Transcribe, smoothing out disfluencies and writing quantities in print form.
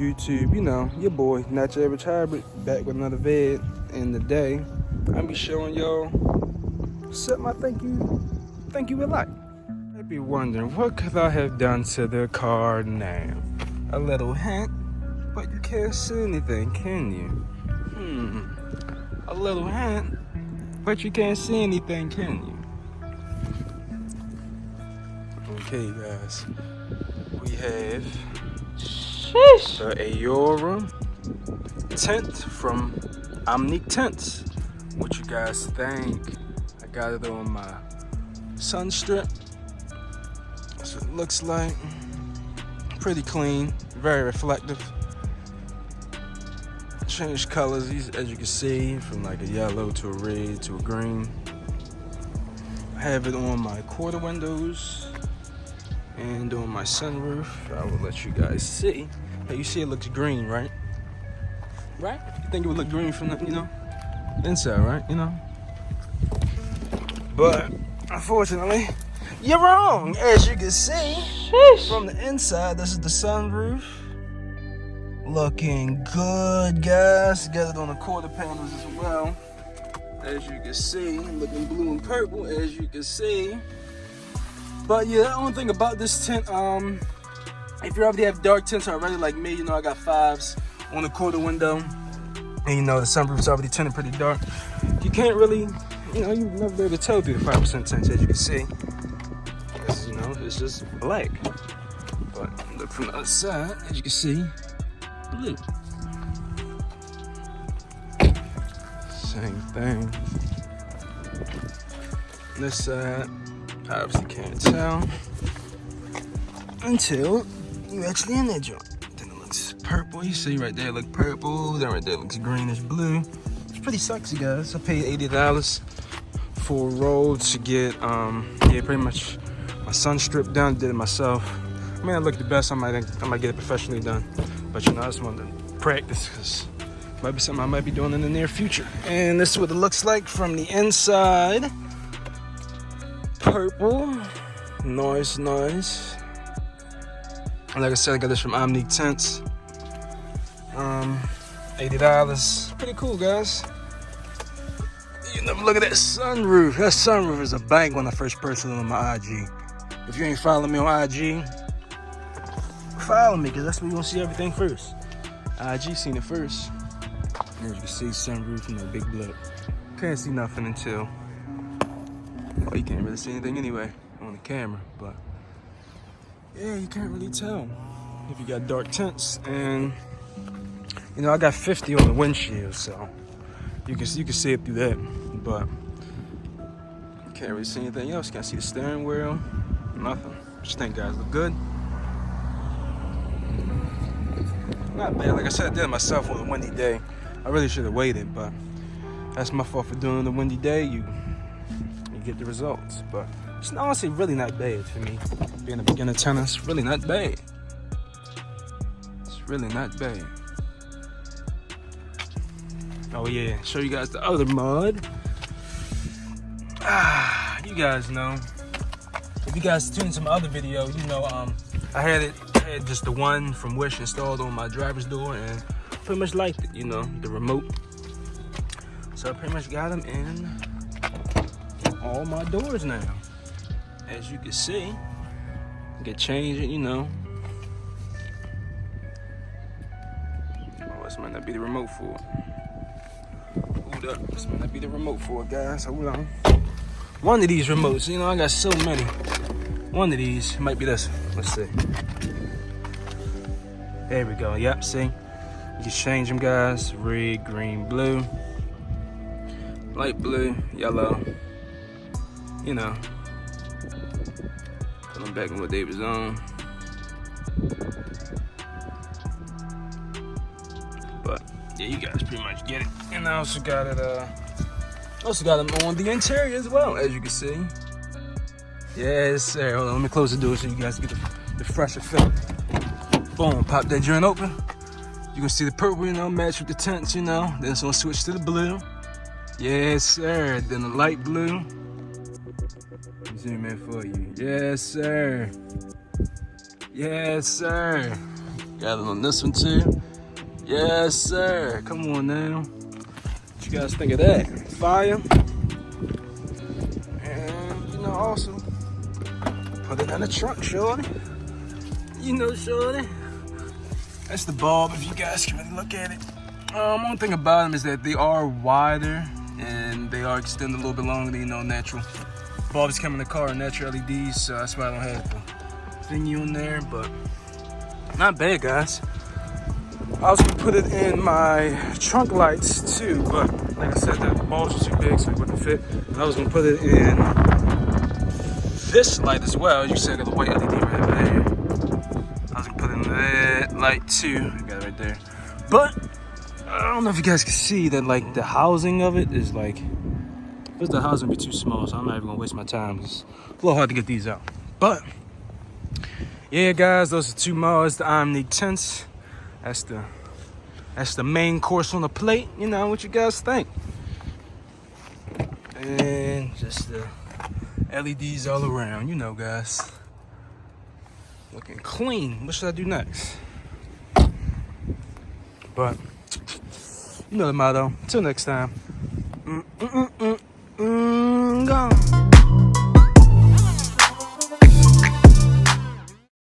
YouTube? You know, your boy, Not Your Average Hybrid, back with another vid. And today, I'll be showing y'all something I think you would like. I'd be wondering, what could I have done to the car now? A little hint, but you can't see anything, can you? A little hint, but you can't see anything, can you? Okay, guys, we have the Aurora Tint from OmniqueTints. What you guys think? I got it on my SunStrip. So it looks like pretty clean, very reflective. Changed colors, as you can see, from like a yellow to a red to a green. I have it on my quarter windows and on my sunroof. I will let you guys see. Hey, you see it looks green, right? Right? You think it would look green from the, inside, right? But unfortunately, you're wrong. As you can see, from the inside, this is the sunroof. Looking good, guys. Got it on the quarter panels as well. As you can see, looking blue and purple, as you can see. But yeah, the only thing about this tint, if you already have dark tints already like me, I got 5s on the quarter window. And the sunroof's already tinted pretty dark. You can't really, you never be able to tell through the 5% tints, as you can see. Because, it's just black. But look from the other side, as you can see, blue. Same thing. This side, obviously can't tell until you actually in that joint. Then it looks purple. You see right there, look purple. Then right there looks greenish blue. It's pretty sexy, guys. I paid $80 for a roll to get, pretty much my SunStrip done. Did it myself. I mean, I look the best. I might get it professionally done. But I just wanted to practice because it might be something I might be doing in the near future. And this is what it looks like from the inside. Purple, nice. Like I said, I got this from OmniqueTints. $80, pretty cool, guys. Look at that sunroof. That sunroof is a bang when I first posted it on my IG. If you ain't following me on IG, follow me, because that's where you gonna see everything first. IG seen it first. As you can see, sunroof, big blip. Can't see nothing until, well, you can't really see anything anyway on the camera, but yeah, you can't really tell if you got dark tints. And I got 50 on the windshield, so you can see it through that, but you can't really see anything else. Can't see the steering wheel, nothing. Just think, guys, look good. Not bad. Like I said, I did it myself on a windy day. I really should have waited, but that's my fault for doing it on a windy day. You get the results, but it's honestly really not bad for me. Being a beginner tennis, really not bad. It's really not bad. Oh yeah, show you guys the other mod. You guys know. If you guys tuned into my other video, I had just the one from Wish installed on my driver's door and pretty much liked it, the remote. So I pretty much got them in all my doors now. As you can see, you can change it, Oh, this might not be the remote for it. Hold up, this might not be the remote for it, guys. Hold on. One of these remotes, I got so many. One of these might be this one. Let's see. There we go. Yep, see? You can change them, guys. Red, green, blue. Light blue, yellow. Put them back in what they was on. But yeah, you guys pretty much get it. And I also got it them on the interior as well, as you can see. Yes, sir. Hold on, let me close the door so you guys get the fresh effect. Boom, pop that joint open. You can see the purple, match with the tints, Then it's gonna switch to the blue. Yes, sir. Then the light blue. Let me zoom in for you. Yes, sir. Yes, sir. Got it on this one too. Yes, sir. Come on now. What you guys think of that? Fire. And you know, also put it in the trunk, shorty. You know, shorty. That's the bulb. If you guys can really look at it. One thing about them is that they are wider and they are extended a little bit longer than, you know, natural bulbs come in the car, natural LEDs, so that's why I don't have the thingy on there, but not bad, guys. I was gonna put it in my trunk lights too, but like I said, the bulbs were too big, so it wouldn't fit. And I was gonna put it in this light as well. You see, I got the white LED right there. I was gonna put it in that light too. I got it right there. But I don't know if you guys can see that, like, the housing of it is like, because the housing would be too small, so I'm not even gonna waste my time. It's a little hard to get these out. But yeah, guys, those are two mods, the OmniqueTints. That's the main course on the plate. You know, what you guys think? And just the LEDs all around, you know, guys. Looking clean. What should I do next? But you know the motto. Until next time. Gone.